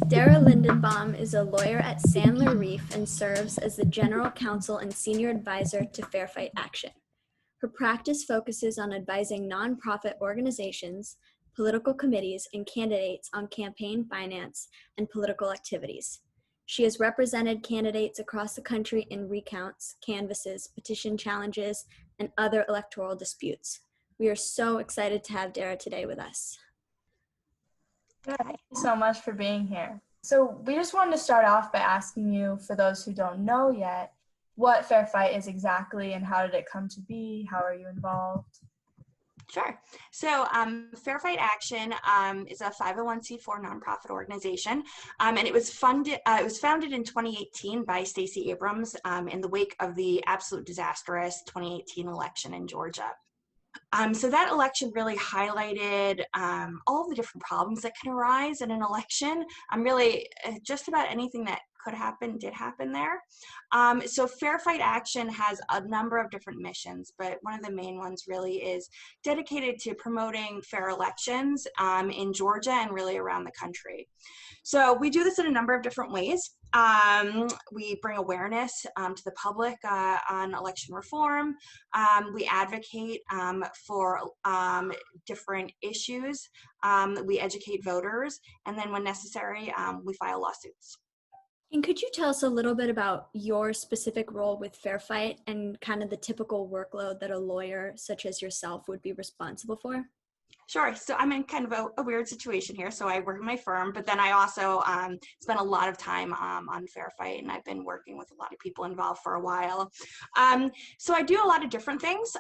Dara Lindenbaum is a lawyer at Sandler Reef and serves as the general counsel and senior advisor to Fair Fight Action. Her practice focuses on advising nonprofit organizations, political committees, and candidates on campaign finance and political activities. She has represented candidates across the country in recounts, canvasses, petition challenges, and other electoral disputes. We are so excited to have Dara today with us. Yeah, thank you so much for being here. So we just wanted to start off by asking you, for those who don't know yet, what Fair Fight is exactly and how did it come to be? How are you involved? Sure. So Fair Fight Action is a 501c4 nonprofit organization, and it was funded. It was founded in 2018 by Stacey Abrams in the wake of the absolute disastrous 2018 election in Georgia. So that election really highlighted all of the different problems that can arise in an election. Really, just about anything that could happen did happen there. So Fair Fight Action has a number of different missions, but one of the main ones really is dedicated to promoting fair elections in Georgia and really around the country. So we do this in a number of different ways. We bring awareness to the public on election reform. We advocate for different issues. We educate voters, and then when necessary, we file lawsuits. And could you tell us a little bit about your specific role with Fair Fight and kind of the typical workload that a lawyer such as yourself would be responsible for? Sure. So I'm in kind of a weird situation here. So I work in my firm, but then I also spend a lot of time on Fair Fight, and I've been working with a lot of people involved for a while. So I do a lot of different things.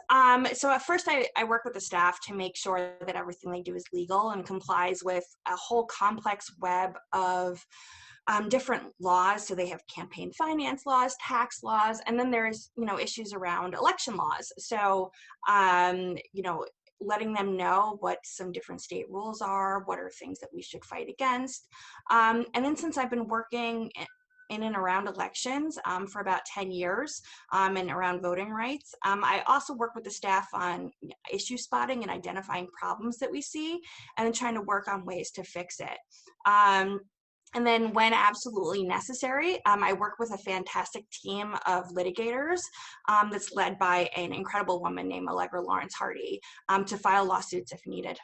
So at first I work with the staff to make sure that everything they do is legal and complies with a whole complex web of different laws. So they have campaign finance laws, tax laws, and then there's, issues around election laws. So, letting them know what some different state rules are, what are things that we should fight against. And then since I've been working in and around elections for about 10 years and around voting rights, I also work with the staff on issue spotting and identifying problems that we see and then trying to work on ways to fix it. And then when absolutely necessary, I work with a fantastic team of litigators that's led by an incredible woman named Allegra Lawrence Hardy to file lawsuits if needed.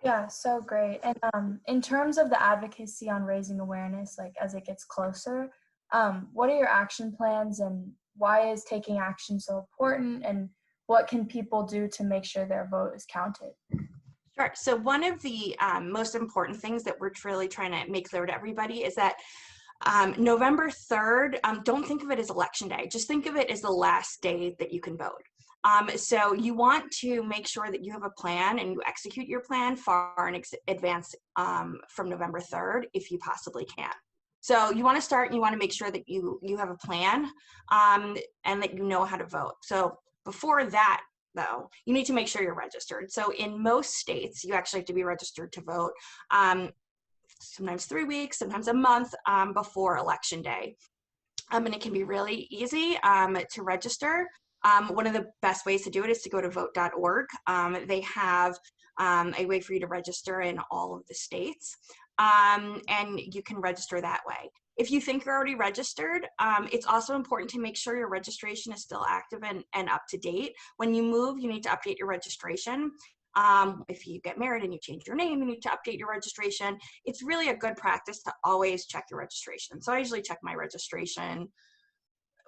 Yeah, so great. And in terms of the advocacy on raising awareness, like as it gets closer, what are your action plans and why is taking action so important, and what can people do to make sure their vote is counted? Sure. So one of the most important things that we're really trying to make clear to everybody is that November 3rd, don't think of it as election day. Just think of it as the last day that you can vote. So you want to make sure that you have a plan and you execute your plan far in advance from November 3rd, if you possibly can. So you want to start and you want to make sure that you have a plan and that you know how to vote. So before that, though, you need to make sure you're registered. So in most states, you actually have to be registered to vote sometimes 3 weeks, sometimes a month before election day. And it can be really easy to register. One of the best ways to do it is to go to vote.org. They have a way for you to register in all of the states, and you can register that way. If you think you're already registered, it's also important to make sure your registration is still active and up to date. When you move, you need to update your registration. If you get married and you change your name, you need to update your registration. It's really a good practice to always check your registration. So I usually check my registration.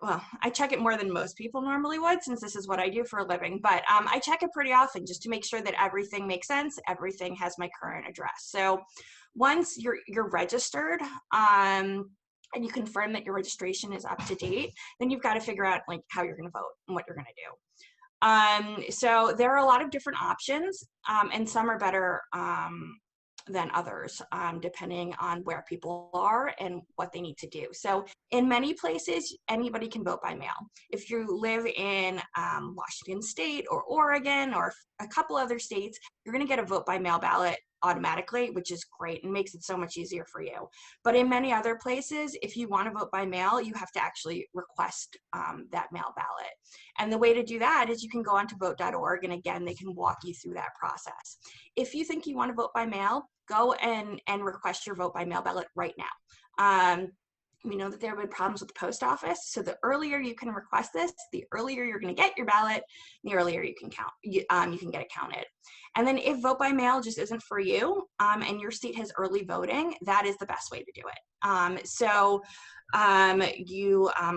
Well, I check it more than most people normally would, since this is what I do for a living, but I check it pretty often just to make sure that everything makes sense, everything has my current address. So once you're registered and you confirm that your registration is up to date, then you've got to figure out like how you're going to vote and what you're going to do. So there are a lot of different options, and some are better than others, depending on where people are and what they need to do. So in many places, anybody can vote by mail. If you live in Washington State or Oregon or a couple other states, you're going to get a vote by mail ballot automatically, which is great and makes it so much easier for you. But in many other places, if you want to vote by mail, you have to actually request that mail ballot. And the way to do that is you can go onto vote.org, and again, they can walk you through that process. If you think you want to vote by mail, go and request your vote by mail ballot right now. We know that there have been problems with the post office, so the earlier you can request this, the earlier you're going to get your ballot, the earlier you can you can get it counted. And then if vote by mail just isn't for you, and your state has early voting, that is the best way to do it.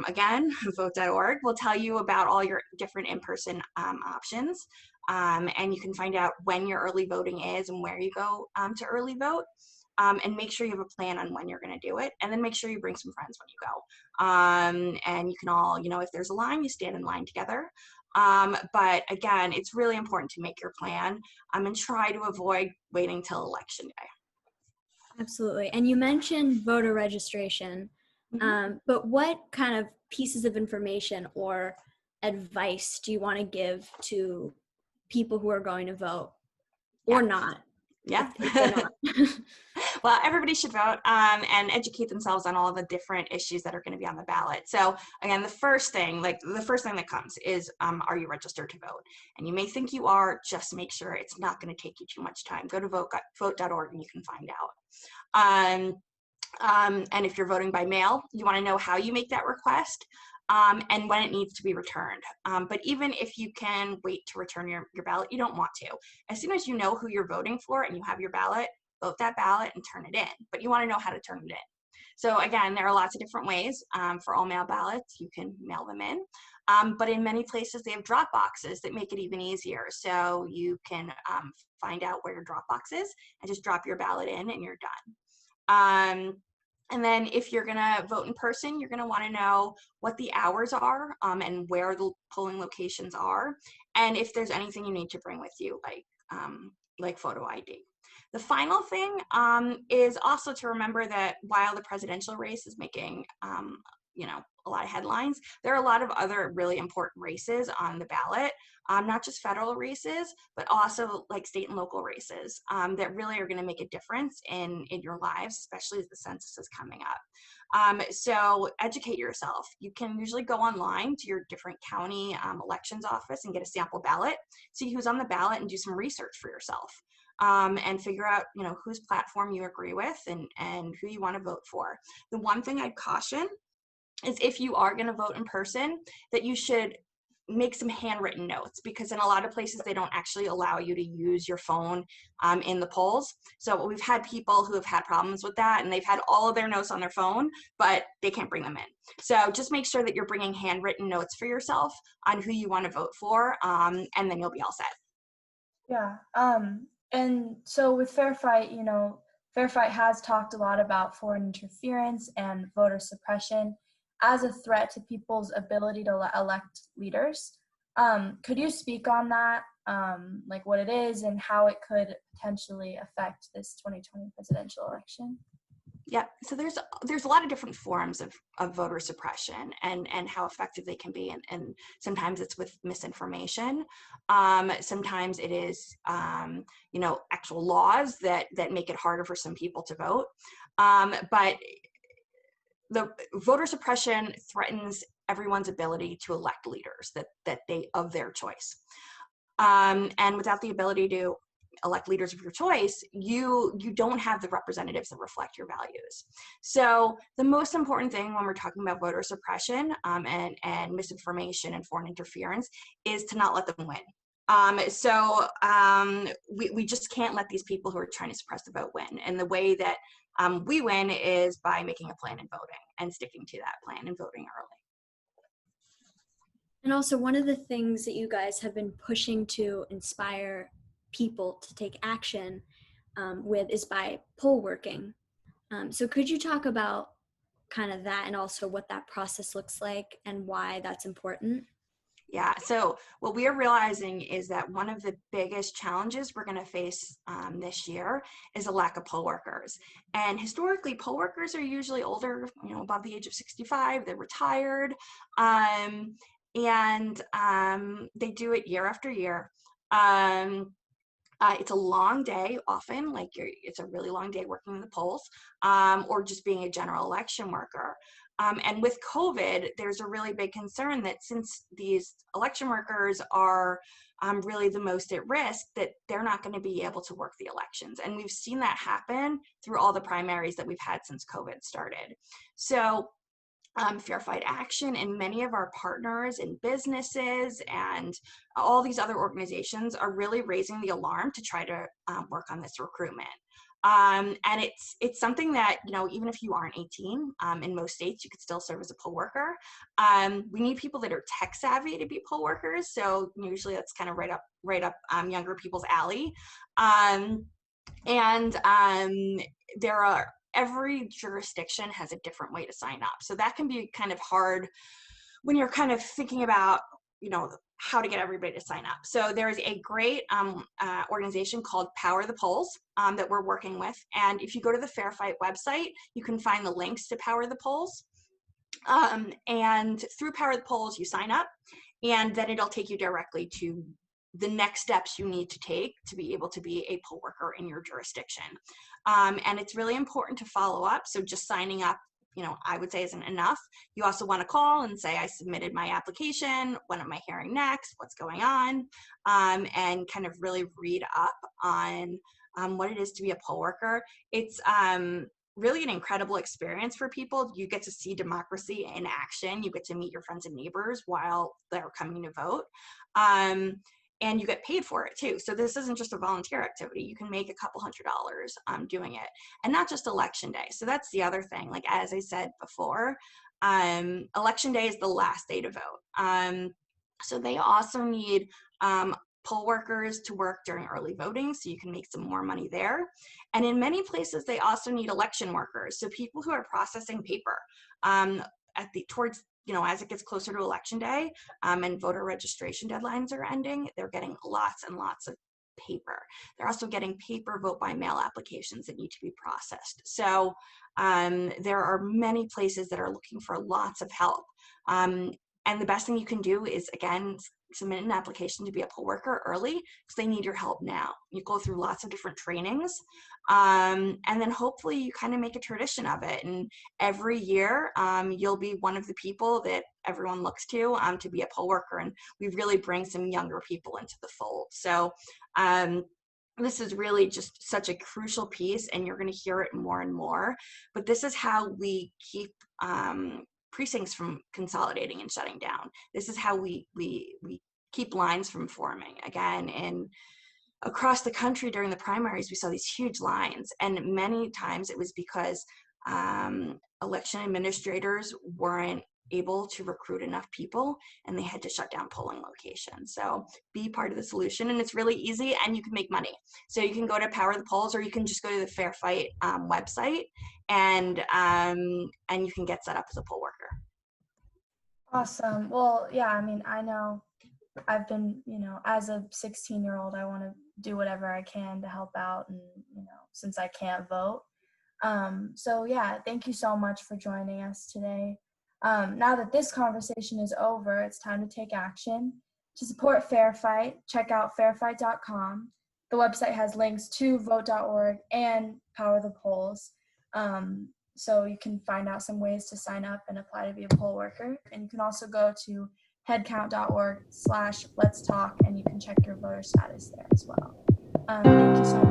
Again, vote.org will tell you about all your different in-person options, and you can find out when your early voting is and where you go to early vote. And make sure you have a plan on when you're going to do it, and then make sure you bring some friends when you go. And you can all, if there's a line, you stand in line together. But again, it's really important to make your plan and try to avoid waiting till election day. Absolutely. And you mentioned voter registration, but what kind of pieces of information or advice do you want to give to people who are going to vote or not? Yeah. If they're not? Well, everybody should vote and educate themselves on all the different issues that are going to be on the ballot. So again, the first thing that comes is, are you registered to vote? And you may think you are, just make sure it's not going to take you too much time. Go to vote.org and you can find out. And if you're voting by mail, you want to know how you make that request. And when it needs to be returned. But even if you can wait to return your ballot, you don't want to. As soon as you know who you're voting for and you have your ballot, vote that ballot and turn it in. But you want to know how to turn it in. So again, there are lots of different ways for all mail ballots. You can mail them in. But in many places, they have drop boxes that make it even easier. So you can find out where your drop box is and just drop your ballot in and you're done. And then if you're gonna vote in person, you're gonna wanna know what the hours are and where the polling locations are, and if there's anything you need to bring with you, like photo ID. The final thing is also to remember that while the presidential race is making a lot of headlines, there are a lot of other really important races on the ballot, not just federal races, but also like state and local races that really are going to make a difference in your lives, especially as the census is coming up. So educate yourself. You can usually go online to your different county elections office and get a sample ballot, see who's on the ballot, and do some research for yourself. And figure out, whose platform you agree with and who you want to vote for. The one thing I'd caution is if you are going to vote in person, that you should make some handwritten notes, because in a lot of places they don't actually allow you to use your phone in the polls. So we've had people who have had problems with that, and they've had all of their notes on their phone, but they can't bring them in. So just make sure that you're bringing handwritten notes for yourself on who you want to vote for, and then you'll be all set. Yeah. And so with Fair Fight, Fair Fight has talked a lot about foreign interference and voter suppression as a threat to people's ability to elect leaders. Could you speak on that, like what it is and how it could potentially affect this 2020 presidential election? Yeah, so there's a lot of different forms of voter suppression and how effective they can be, and sometimes it's with misinformation. Sometimes it is actual laws that make it harder for some people to vote. But the voter suppression threatens everyone's ability to elect leaders that they of their choice. And without the ability to elect leaders of your choice, you don't have the representatives that reflect your values. So the most important thing when we're talking about voter suppression and misinformation and foreign interference is to not let them win. We just can't let these people who are trying to suppress the vote win. And the way that we win is by making a plan and voting and sticking to that plan and voting early. And also, one of the things that you guys have been pushing to inspire people to take action with is by poll working. So could you talk about kind of that and also what that process looks like and why that's important? Yeah, so what we are realizing is that one of the biggest challenges we're going to face this year is a lack of poll workers. And historically, poll workers are usually older, above the age of 65, they're retired, and they do it year after year. It's a long day often, like it's a really long day working in the polls, or just being a general election worker. And with COVID, there's a really big concern that since these election workers are really the most at risk, that they're not going to be able to work the elections. And we've seen that happen through all the primaries that we've had since COVID started. So Fair Fight Action and many of our partners in businesses and all these other organizations are really raising the alarm to try to work on this recruitment. And it's something that, you know, even if you aren't 18, in most states, you could still serve as a poll worker. We need people that are tech savvy to be poll workers. So usually that's kind of right up younger people's alley. And there are every jurisdiction has a different way to sign up. So that can be kind of hard when you're kind of thinking about, you know, how to get everybody to sign up. So there's a great organization called Power the Polls that we're working with. And if you go to the Fair Fight website, you can find the links to Power the Polls. And through Power the Polls, you sign up, and then it'll take you directly to the next steps you need to take to be able to be a poll worker in your jurisdiction. And it's really important to follow up. So just signing up, you know, I would say isn't enough. You also want to call and say, I submitted my application. When am I hearing next? What's going on? And kind of really read up on what it is to be a poll worker. It's really an incredible experience for people. You get to see democracy in action. You get to meet your friends and neighbors while they're coming to vote. And you get paid for it too. So this isn't just a volunteer activity. You can make a couple $100 doing it, and not just election day. So that's the other thing. Like, as I said before, election day is the last day to vote. So they also need poll workers to work during early voting, so you can make some more money there. And in many places, they also need election workers. So people who are processing paper towards, you know, as it gets closer to election day and voter registration deadlines are ending, they're getting lots and lots of paper. They're also getting paper vote by mail applications that need to be processed. So there are many places that are looking for lots of help. And the best thing you can do is, again, submit an application to be a poll worker early, because they need your help now. You go through lots of different trainings, and then hopefully you kind of make a tradition of it. And every year you'll be one of the people that everyone looks to be a poll worker, and we really bring some younger people into the fold. So this is really just such a crucial piece, and you're going to hear it more and more. But this is how we keep precincts from consolidating and shutting down. This is how we keep lines from forming. Again, and across the country during the primaries, we saw these huge lines, and many times it was because election administrators weren't able to recruit enough people, and they had to shut down polling locations. So be part of the solution, and it's really easy, and you can make money. So you can go to Power the Polls, or you can just go to the Fair Fight website, and you can get set up as a poll worker. Awesome. Well, yeah, I mean, I know I've been, you know, as a 16-year-old, I want to do whatever I can to help out, and, you know, since I can't vote. So yeah, thank you so much for joining us today. Now that this conversation is over, it's time to take action. To support Fair Fight, check out fairfight.com. The website has links to vote.org and Power the Polls. So you can find out some ways to sign up and apply to be a poll worker. And you can also go to headcount.org/let's talk, and you can check your voter status there as well. Thank you so much.